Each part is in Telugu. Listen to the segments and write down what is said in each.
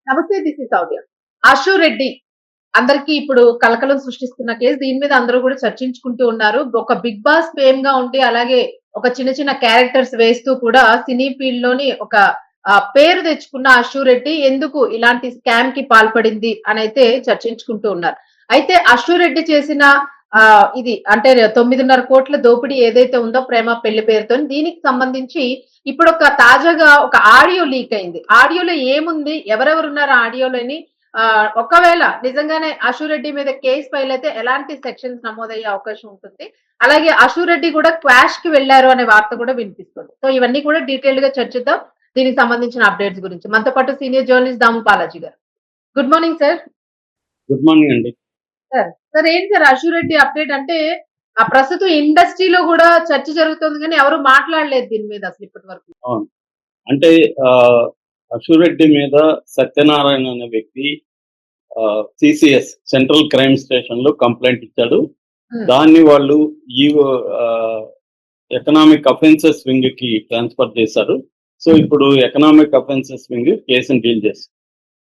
నమస్తే. This is Soumya. అశు రెడ్డి అందరికి ఇప్పుడు కలకలం సృష్టిస్తున్న కేసు. దీని మీద అందరూ కూడా చర్చించుకుంటూ ఉన్నారు. ఒక బిగ్ బాస్ ఫేమ్ గా ఉండి అలాగే ఒక చిన్న చిన్న క్యారెక్టర్స్ వేస్తూ కూడా సినీ ఫీల్డ్ లోని ఒక పేరు తెచ్చుకున్న అశు రెడ్డి ఎందుకు ఇలాంటి స్కామ్ కి పాల్పడింది అని అయితే చర్చించుకుంటూ ఉన్నారు. అయితే అశు రెడ్డి చేసిన ఇది అంటే 9.5 కోట్ల దోపిడీ ఏదైతే ఉందో ప్రేమ పెళ్లి పేరుతో దీనికి సంబంధించి ఇప్పుడు ఒక తాజాగా ఒక ఆడియో లీక్ అయింది. ఆడియోలో ఏముంది, ఎవరెవరు ఉన్నారు ఆడియోలోని, ఒకవేళ నిజంగానే అశు రెడ్డి మీద కేసు ఫైల్ అయితే ఎలాంటి సెక్షన్స్ నమోదయ్యే అవకాశం ఉంటుంది. అలాగే అశు రెడ్డి కూడా క్వాష్ కి వెళ్లారు అనే వార్త కూడా వినిపిస్తుంది. సో ఇవన్నీ కూడా డీటెయిల్డ్ గా చర్చిద్దాం. దీనికి సంబంధించిన అప్డేట్స్ గురించి మనతో పాటు సీనియర్ జర్నలిస్ట్ దాము బాలాజీ గారు. Good morning sir. Good morning అండి. సార్ ఏంటి సార్ అశు రెడ్డి అప్డేట్ అంటే ప్రస్తుతం ఇండస్ట్రీలో కూడా చర్చ జరుగుతుంది కానీ ఎవరు మాట్లాడలేదు దీని మీద అసలు ఇప్పటి వరకు. అవును. అంటే అశు రెడ్డి మీద సత్యనారాయణ అనే వ్యక్తి సిసిఎస్ సెంట్రల్ క్రైమ్ స్టేషన్ లో కంప్లైంట్ ఇచ్చాడు. దాన్ని వాళ్ళు ఈ ఎకనామిక్ అఫెన్సెస్ వింగ్ కి ట్రాన్స్ఫర్ చేశారు. సో ఇప్పుడు ఎకనామిక్ అఫెన్సెస్ వింగ్ కేసును డీల్ చేస్తారు.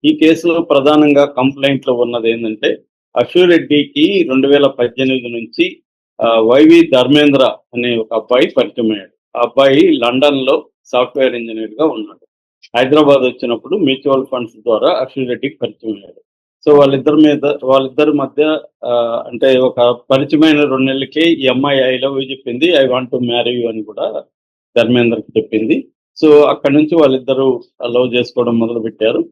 ఈ కేసులో ప్రధానంగా కంప్లైంట్ లో ఉన్నది ఏంటంటే అశు రెడ్డికి 2018 నుంచి వైవి ధర్మేంద్ర అనే ఒక అబ్బాయి పరిచయం అయ్యాడు. ఆ అబ్బాయి లండన్ లో సాఫ్ట్వేర్ ఇంజనీర్ గా ఉన్నాడు. హైదరాబాద్ వచ్చినప్పుడు మ్యూచువల్ ఫండ్స్ ద్వారా అశు రెడ్డికి పరిచయం అయ్యాడు. సో వాళ్ళిద్దరి మధ్య అంటే ఒక పరిచయమైన 2 నెలలకి ఈ అమ్మాయి ఐ లవ్ యూ చెప్పింది, I want to marry you అని కూడా ధర్మేంద్రకి చెప్పింది. సో అక్కడి నుంచి వాళ్ళిద్దరూ లవ్ చేసుకోవడం మొదలు పెట్టారు.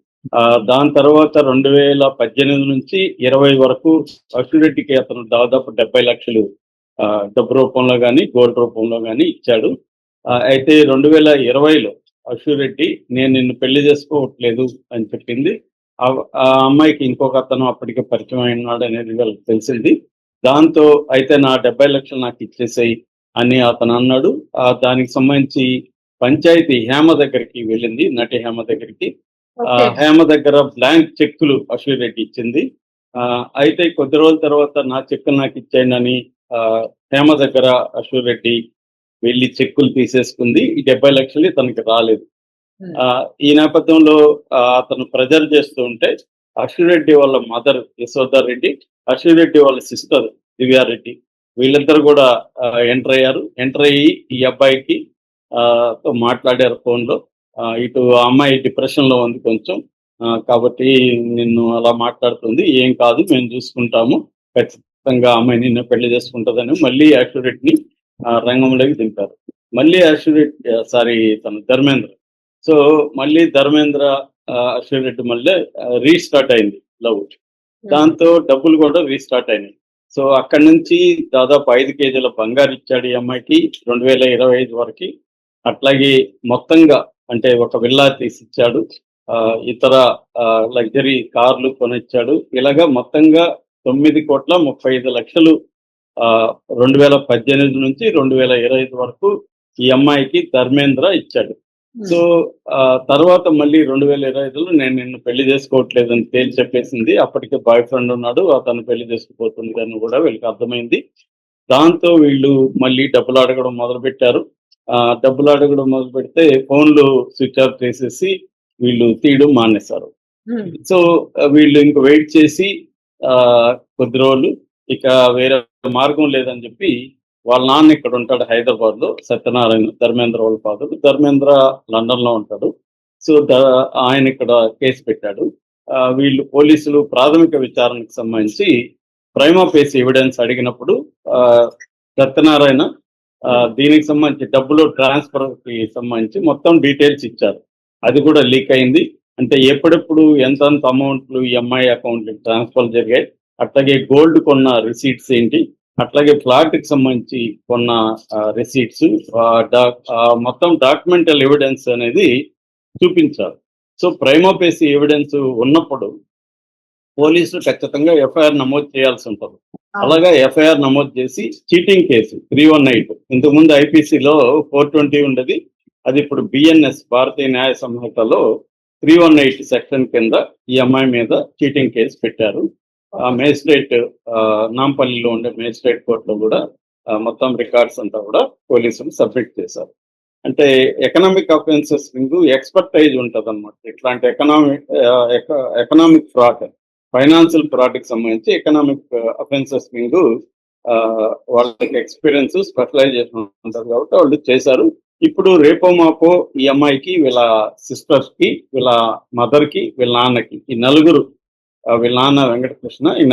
దాని తర్వాత 2018 నుంచి 20 వరకు అశు రెడ్డికి అతను దాదాపు 70 లక్షలు డబ్బు రూపంలో కానీ గోల్డ్ రూపంలో కానీ ఇచ్చాడు. అయితే 2020లో అశు రెడ్డి నేను నిన్ను పెళ్లి చేసుకోవట్లేదు అని చెప్పింది. ఆ అమ్మాయికి ఇంకొక అతను అప్పటికే పరిచయం అయినాడు అనేది వాళ్ళకి తెలిసింది. దాంతో అయితే నా 70 లక్షలు నాకు ఇచ్చేసాయి అని అతను అన్నాడు. దానికి సంబంధించి పంచాయతీ హేమ దగ్గరికి వెళ్ళింది, నటి హేమ దగ్గరికి. హేమ దగ్గర బ్లాంక్ చెక్కులు అశు రెడ్డి ఇచ్చింది. అయితే కొద్ది రోజుల తర్వాత నా చెక్కులు నాకు ఇచ్చేయండి అని హేమ దగ్గర అశు రెడ్డి వెళ్ళి చెక్కులు తీసేసుకుంది. ఈ 70 లక్షలు తనకి రాలేదు. ఈ నేపథ్యంలో అతను ప్రెజర్ చేస్తూ ఉంటే అశు రెడ్డి వాళ్ళ మదర్ యశోధర్ రెడ్డి, అశు రెడ్డి వాళ్ళ సిస్టర్ దివ్యారెడ్డి వీళ్ళిద్దరు కూడా ఎంటర్ అయ్యారు. ఎంటర్ అయ్యి ఈ అబ్బాయికి తో మాట్లాడారు ఫోన్లో. ఇటు ఆ అమ్మాయి డిప్రెషన్ లో ఉంది కొంచెం, కాబట్టి నిన్ను అలా మాట్లాడుతుంది, ఏం కాదు మేము చూసుకుంటాము, ఖచ్చితంగా అమ్మాయి నిన్ను పెళ్లి చేసుకుంటుందని మళ్ళీ అశు రెడ్డిని రంగంలోకి దింపారు. మళ్ళీ అశు రెడ్డి తన ధర్మేంద్ర. సో మళ్ళీ ధర్మేంద్ర అశు రెడ్డి మళ్ళీ రీస్టార్ట్ అయింది లవ్. దాంతో డబ్బులు కూడా రీస్టార్ట్ అయినాయి. సో అక్కడి నుంచి దాదాపు 5 కేజీల బంగారు ఇచ్చాడు ఈ అమ్మాయికి 2025 వరకు. అట్లాగే మొత్తంగా అంటే ఒక విల్లా తీసిచ్చాడు, ఇతర లగ్జరీ కార్లు కొనిచ్చాడు. ఇలాగా మొత్తంగా 9,35,00,000 2018 నుంచి 2025 వరకు ఈ అమ్మాయికి ధర్మేంద్ర ఇచ్చాడు. సో తర్వాత మళ్ళీ 2025లో నేను నిన్ను పెళ్లి చేసుకోవట్లేదని తేల్చి చెప్పేసింది. అప్పటికే బాయ్ ఫ్రెండ్ ఉన్నాడు, అతను పెళ్లి చేసుకుపోతుంది అని కూడా వీళ్ళకి అర్థమైంది. దాంతో వీళ్ళు మళ్ళీ డబ్బులు అడగడం మొదలు పెట్టారు. డబ్బులు అడగడం మొదలు పెడితే ఫోన్లు స్విచ్ ఆఫ్ చేసేసి వీళ్ళు తీయడం మానేశారు. సో వీళ్ళు ఇంక వెయిట్ చేసి కొద్ది రోజులు ఇక వేరే మార్గం లేదని చెప్పి వాళ్ళ నాన్న ఇక్కడ ఉంటాడు హైదరాబాద్ లో, సత్యనారాయణ ధర్మేంద్ర వాళ్ళ ఫాదర్. ధర్మేంద్ర లండన్ లో ఉంటాడు. సో ఆయన ఇక్కడ కేసు పెట్టాడు. వీళ్ళు పోలీసులు ప్రాథమిక విచారణకు సంబంధించి ప్రైమా ఫేసి ఎవిడెన్స్ అడిగినప్పుడు సత్యనారాయణ దీనికి సంబంధించి డబ్బులు ట్రాన్స్ఫర్ కి సంబంధించి మొత్తం డీటెయిల్స్ ఇచ్చారు. అది కూడా లీక్ అయింది. అంటే ఎప్పుడెప్పుడు ఎంతంత అమౌంట్లు ఈ అమ్మాయి అకౌంట్ ట్రాన్స్ఫర్ జరిగాయి, అట్లాగే గోల్డ్ కొన్న రిసీట్స్ ఏంటి, అట్లాగే ఫ్లాట్ కి సంబంధించి కొన్న రిసీట్స్, మొత్తం డాక్యుమెంటల్ ఎవిడెన్స్ అనేది చూపించారు. సో ప్రైమా ఫేసి ఎవిడెన్స్ ఉన్నప్పుడు పోలీసులు ఖచ్చితంగా ఎఫ్ఐఆర్ నమోదు చేయాల్సి ఉంటుంది. అలాగా ఎఫ్ఐఆర్ నమోదు చేసి చీటింగ్ కేసు 318, ఇంతకుముందు ఐపీసీలో 420 ఉండేది, అది ఇప్పుడు బిఎన్ఎస్ భారతీయ న్యాయ సంహితలో 318 సెక్షన్ కింద ఈ అమ్మాయి మీద చీటింగ్ కేసు పెట్టారు. మేజిస్ట్రేట్ నాంపల్లిలో ఉండే మేజిస్ట్రేట్ కోర్టులో కూడా మొత్తం రికార్డ్స్ అంతా కూడా పోలీసులు సబ్మిట్ చేశారు. అంటే ఎకనామిక్ అఫెన్సెస్ వింగ్ ఎక్స్పర్టైజ్ ఉంటుంది అనమాట. ఇట్లాంటి ఎకనామిక్ ఫ్రాడ్, ఫైనాన్షియల్ ఫ్రాడ్ కి సంబంధించి ఎకనామిక్ అఫెన్సెస్ వింగ్ వాళ్ళకి ఎక్స్పీరియన్స్, స్పెషలైజేషన్ ఉంటుంది కాబట్టి వాళ్ళు చేశారు. ఇప్పుడు రేపో మాపో ఈ అమ్మాయికి, వీళ్ళ సిస్టర్స్ కి, వీళ్ళ మదర్ కి, వీళ్ళ నాన్నకి, ఈ నలుగురు, వీళ్ళ నాన్న వెంకటకృష్ణ, ఈ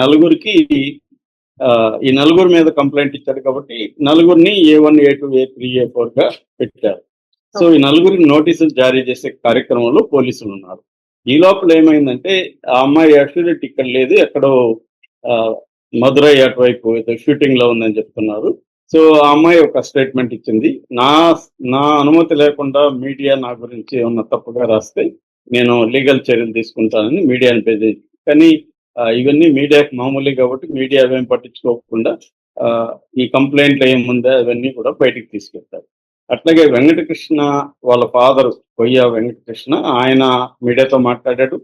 నలుగురు మీద కంప్లైంట్ ఇచ్చారు కాబట్టి నలుగురిని A1, A2, A3, A4 గా పెట్టారు. సో ఈ నలుగురికి నోటీసులు జారీ చేసే కార్యక్రమంలో పోలీసులు ఉన్నారు. ఈ లోపల ఏమైందంటే ఆ అమ్మాయి అష్యూరిటీ ఇక్కడ లేదు, ఎక్కడో మదురై అటువైపు ఏదో షూటింగ్ లో ఉందని చెప్తున్నారు. సో ఆ అమ్మాయి ఒక స్టేట్మెంట్ ఇచ్చింది. నా అనుమతి లేకుండా మీడియా నా గురించి ఏమన్నా తప్పుగా రాస్తే నేను లీగల్ చర్యలు తీసుకుంటానని మీడియాని బెదిరించి, కానీ ఇవన్నీ మీడియాకి మామూలే కాబట్టి మీడియా అవేం పట్టించుకోకుండా ఈ కంప్లైంట్లు ఏముందో అవన్నీ కూడా బయటికి తీసుకెళ్తారు. అట్లాగే వెంకటకృష్ణ వాళ్ళ ఫాదర్ కొయ్య వెంకటకృష్ణ, ఆయన మీడియాతో మాట్లాడాడు.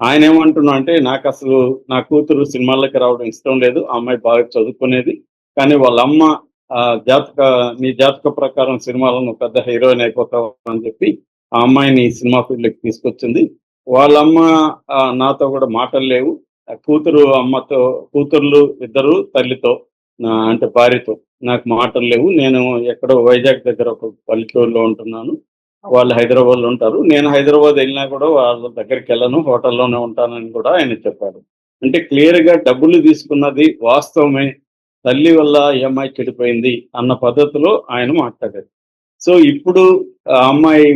ఆయన ఏమంటున్నా అంటే, నాకు అసలు నా కూతురు సినిమాలకి రావడం ఇష్టం లేదు, ఆ అమ్మాయి బాగా చదువుకునేది, కానీ వాళ్ళ అమ్మ నీ జాతక ప్రకారం సినిమాలను పెద్ద హీరోయిన్ అయిపోతావు అని చెప్పి ఆ అమ్మాయిని సినిమా ఫీల్డ్కి తీసుకొచ్చింది. వాళ్ళమ్మ నాతో కూడా మాటలు లేవు, కూతుర్లు ఇద్దరు తల్లితో, అంటే భార్యతో నాకు మాటలు లేవు, నేను ఎక్కడో వైజాగ్ దగ్గర ఒక పల్లెటూరులో ఉంటున్నాను, వాళ్ళు హైదరాబాద్ లో ఉంటారు, నేను హైదరాబాద్ వెళ్ళినా కూడా వాళ్ళ దగ్గరికి వెళ్ళను, హోటల్లోనే ఉంటానని కూడా ఆయన చెప్పాడు. అంటే క్లియర్ గా డబ్బులు తీసుకున్నది వాస్తవమే, తల్లి వల్ల ఈ అమ్మాయి చెడిపోయింది అన్న పద్ధతిలో ఆయన మాట్లాడారు. సో ఇప్పుడు ఆ అమ్మాయి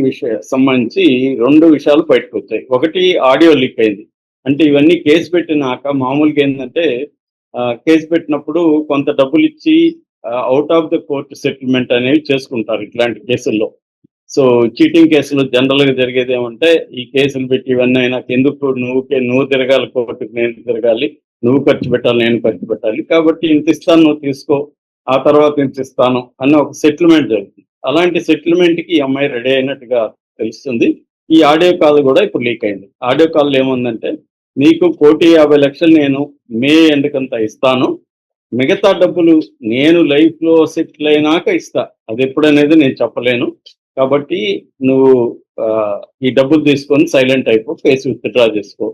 సంబంధించి 2 విషయాలు బయటకు వచ్చాయి. ఒకటి, ఆడియో లీక్ అయింది. అంటే ఇవన్నీ కేసు పెట్టినాక మామూలుగా ఏంటంటే కేసు పెట్టినప్పుడు కొంత డబ్బులు ఇచ్చి out of the court settlement అనేవి చేసుకుంటారు ఇట్లాంటి కేసుల్లో. సో చీటింగ్ కేసులు జనరల్ గా జరిగేది ఏమంటే, ఈ కేసులు పెట్టి ఇవన్నీ నాకు ఎందుకు, నువ్వు తిరగాలి కోర్టుకు, నేను తిరగాలి, నువ్వు ఖర్చు పెట్టాలి, నేను ఖర్చు పెట్టాలి, కాబట్టి ఇంత ఇస్తాను, నువ్వు తీసుకో, ఆ తర్వాత ఇంత ఇస్తాను అన్న ఒక సెటిల్మెంట్ జరుగుతుంది. అలాంటి సెటిల్మెంట్ కి ఈ అమ్మాయి రెడీ అయినట్టుగా తెలుస్తుంది. ఈ ఆడియో కాల్ కూడా ఇప్పుడు లీక్ అయింది. ఆడియో కాల్ ఏముందంటే, నీకు 1,50,00,000 నేను మే ఎండుకంతా ఇస్తాను, మిగతా డబ్బులు నేను లైఫ్ లో సెటిల్ అయినాక ఇస్తా, అది ఎప్పుడనేది నేను చెప్పలేను, కాబట్టి నువ్వు ఈ డబ్బులు తీసుకొని సైలెంట్ అయిపో, కేసు విత్డ్రా చేసుకో,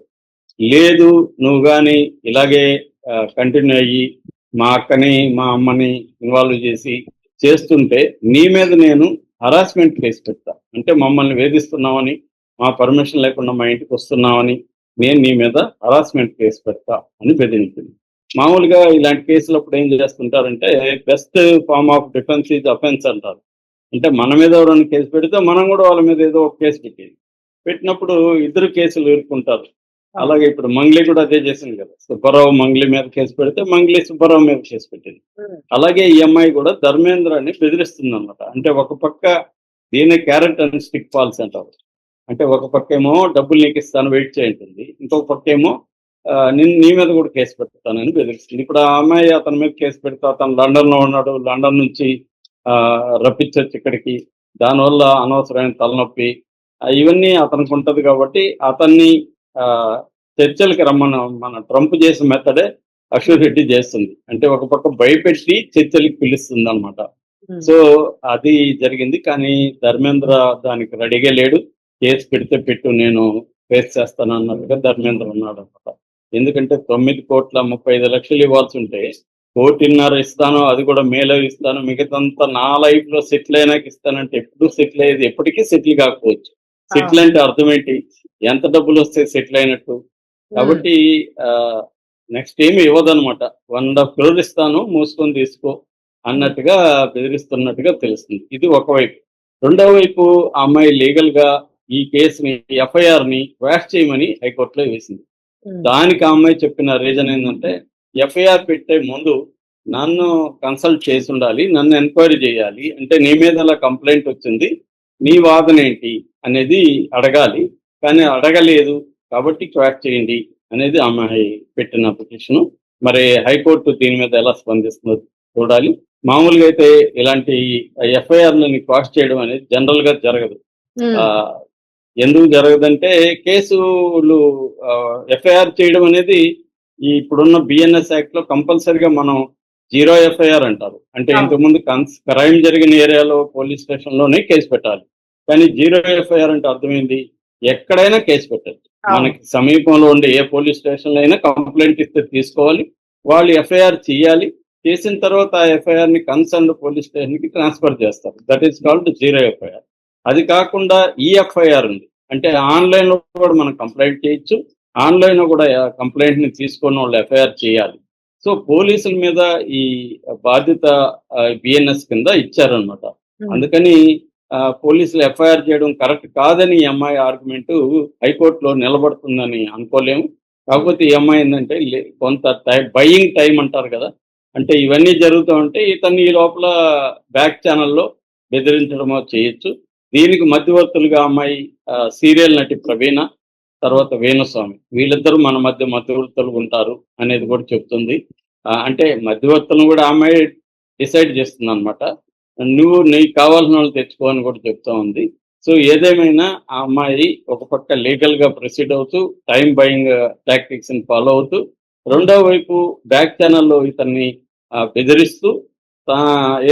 లేదు నువ్వు కానీ ఇలాగే కంటిన్యూ అయ్యి మా అక్కని మా అమ్మని ఇన్వాల్వ్ చేస్తుంటే నీ మీద నేను హరాస్మెంట్ కేసు పెడతా, అంటే మమ్మల్ని వేధిస్తున్నామని, మా పర్మిషన్ లేకుండా మా ఇంటికి వస్తున్నామని నేను నీ మీద హరాస్మెంట్ కేసు పెడతా అని బెదిరించింది. మామూలుగా ఇలాంటి కేసులప్పుడు ఏం చేస్తుంటారంటే, best form of defence is offence అంటారు. అంటే మన మీద ఎవరైనా కేసు పెడితే మనం కూడా వాళ్ళ మీద ఏదో ఒక కేసు పెట్టినప్పుడు ఇద్దరు కేసులు ఎదుర్కొంటారు. అలాగే ఇప్పుడు మంగ్లీ కూడా అదే చేసింది కదా, సుబ్బారావు మంగ్లీ మీద కేసు పెడితే మంగ్లీ సుబ్బారావు మీద కేసు పెట్టింది. అలాగే ఈ అమ్మాయి కూడా ధర్మేంద్రని బెదిరిస్తుంది అనమాట. అంటే ఒక పక్క దీని క్యారెట్ అండ్ స్టిక్ పాలసీ అంటారు. అంటే ఒక పక్క ఏమో డబ్బులు నీకు ఇస్తాను వెయిట్ చేయంటుంది, ఇంకొక పక్క ఏమో నీ మీద కూడా కేసు పెడతానని బెదిరిస్తుంది. ఇప్పుడు ఆ అమ్మాయి అతని మీద కేసు పెడతా, అతను లండన్ లో ఉన్నాడు, లండన్ నుంచి రప్పించవచ్చు ఇక్కడికి, దానివల్ల అనవసరమైన తలనొప్పి ఇవన్నీ అతనికి ఉంటది కాబట్టి అతన్ని చర్చలకి మన ట్రంప్ చేసిన మెథడే అశోక్ రెడ్డి చేస్తుంది. అంటే ఒక పక్క భయపెట్టి చర్చలకి పిలుస్తుంది అనమాట. సో అది జరిగింది. కానీ ధర్మేంద్ర దానికి రెడీగా లేడు. కేసు పెడితే పెట్టు, నేను ఫేస్ చేస్తాను అన్నట్టుగా ధర్మేంద్ర ఉన్నాడు అనమాట. ఎందుకంటే 9,35,00,000 ఇవ్వాల్సి ఉంటే 1,50,00,000 ఇస్తాను, అది కూడా మేలో ఇస్తాను, మిగతాంతా నా లైఫ్ లో సెటిల్ అయినాక ఇస్తానంటే ఎప్పుడు సెటిల్ అయ్యేది, ఎప్పటికీ సెటిల్ కాకపోవచ్చు. సెటిల్ అంటే అర్థం ఏంటి, ఎంత డబ్బులు వస్తే సెటిల్ అయినట్టు. కాబట్టి నెక్స్ట్ ఏమి ఇవ్వదనమాట. 1.5 crore ఇస్తాను, మూసుకొని తీసుకో అన్నట్టుగా బెదిరిస్తున్నట్టుగా తెలుస్తుంది. ఇది ఒకవైపు. రెండో వైపు ఆ అమ్మాయి లీగల్ గా ఈ కేసుని, ఎఫ్ఐఆర్ ని క్వాష్ చేయమని హైకోర్టులో వేసింది. దానికి ఆ అమ్మాయి చెప్పిన రీజన్ ఏంటంటే, ఎఫ్ఐఆర్ పెట్టే ముందు నన్ను కన్సల్ట్ చేసి ఉండాలి, నన్ను ఎంక్వైరీ చేయాలి, అంటే నీ మీద అలా కంప్లైంట్ వచ్చింది, నీ వాదన ఏంటి అనేది అడగాలి, కానీ అడగలేదు కాబట్టి క్వాష్ చేయండి అనేది అమ్మాయి పెట్టిన పిటిషన్. మరి హైకోర్టు దీని మీద ఎలా స్పందిస్తుందో చూడాలి. మామూలుగా అయితే ఇలాంటి ఎఫ్ఐఆర్లని క్వాష్ చేయడం అనేది జనరల్ గా జరగదు. ఎందుకు జరగదంటే, కేసులు ఎఫ్ఐఆర్ చేయడం అనేది ఇప్పుడున్న బిఎన్ఎస్ యాక్ట్ లో కంపల్సరిగా మనం జీరో ఎఫ్ఐఆర్ అంటారు. అంటే అవును. ఇంతకుముందు క్రైమ్ జరిగిన ఏరియాలో పోలీస్ స్టేషన్లోనే కేసు పెట్టాలి. కానీ జీరో ఎఫ్ఐఆర్ అంటే అర్థమైంది ఎక్కడైనా కేసు పెట్టచ్చు. అవును. మనకి సమీపంలో ఉండే ఏ పోలీస్ స్టేషన్లో అయినా కంప్లైంట్ ఇస్తే తీసుకోవాలి. వాళ్ళు ఎఫ్ఐఆర్ చేయాలి. చేసిన తర్వాత ఆ ఎఫ్ఐఆర్ ని కన్సర్న్ పోలీస్ స్టేషన్ కి ట్రాన్స్ఫర్ చేస్తారు. That is called zero FIR. అది కాకుండా ఈఎఫ్ఐఆర్ ఉంది. అంటే ఆన్లైన్ లో కూడా మనం కంప్లైంట్ చేయొచ్చు. ఆన్లైన్ లో కూడా కంప్లైంట్ ని తీసుకున్న వాళ్ళు ఎఫ్ఐఆర్ చేయాలి. సో పోలీసుల మీద ఈ బాధ్యత బిఎన్ఎస్ కింద ఇచ్చారనమాట. ఉమ్. అందుకని పోలీసులు ఎఫ్ఐఆర్ చేయడం కరెక్ట్ కాదని ఈ అమ్మాయి ఆర్గ్యుమెంట్ హైకోర్టులో నిలబడుతుందని అనుకోలేము. కాకపోతే ఈ అమ్మాయి ఏంటంటే కొంత బయింగ్ టైం అంటారు కదా, అంటే ఇవన్నీ జరుగుతూ ఉంటే ఇతన్ని ఈ లోపల బ్యాక్ ఛానల్లో బెదిరించడమో చేయొచ్చు. దీనికి మధ్యవర్తులుగా అమ్మాయి సీరియల్ నటి ప్రవీణ, తర్వాత వేణుస్వామి, వీళ్ళిద్దరూ మన మధ్య మధ్యవర్తులు ఉంటారు అనేది కూడా చెప్తుంది. అంటే మధ్యవర్తులను కూడా ఆ అమ్మాయి డిసైడ్ చేస్తుంది అనమాట. నువ్వు నీకు కావాల్సిన వాళ్ళు తెచ్చుకో అని కూడా చెప్తా ఉంది. సో ఏదేమైనా ఆ అమ్మాయి ఒక పక్క లీగల్ గా ప్రొసీడ్ అవుతూ టైం బయింగ్ టాక్టిక్స్ ని ఫాలో అవుతూ, రెండో వైపు బ్యాక్ ఛానల్లో ఇతన్ని బెదిరిస్తూ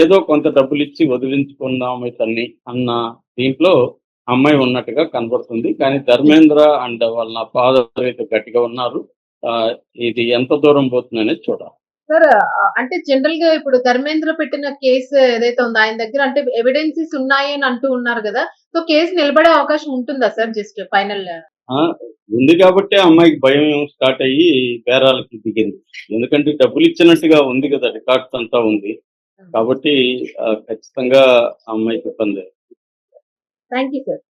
ఏదో కొంత డబ్బులు ఇచ్చి వదిలించుకుందాం ఇతన్ని అన్న దీంట్లో అమ్మాయి ఉన్నట్టుగా కనబడుతుంది. కానీ ధర్మేంద్ర అండ్ వాళ్ళ ఫాదర్ అయితే గట్టిగా ఉన్నారు. ఇది ఎంత దూరం పోతుంది అనేది చూడాలి. సార్ అంటే జనరల్ గా ఇప్పుడు ధర్మేంద్ర పెట్టిన కేసు ఏదైతే ఉందో ఆయన దగ్గర అంటే ఎవిడెన్సెస్ ఉన్నాయి అని అంటూ ఉన్నారు కదా, సో కేసు నిలబడే అవకాశం ఉంటుందా సార్? జస్ట్ ఫైనల్ ఉంది కాబట్టి అమ్మాయికి భయం స్టార్ట్ అయ్యి బేరాలకి దిగింది. ఎందుకంటే డబ్బులు ఇచ్చినట్టుగా ఉంది కదా, రికార్డ్స్ అంతా ఉంది కాబట్టి ఖచ్చితంగా ఆ అమ్మాయికి ఇబ్బంది. Thank you sir.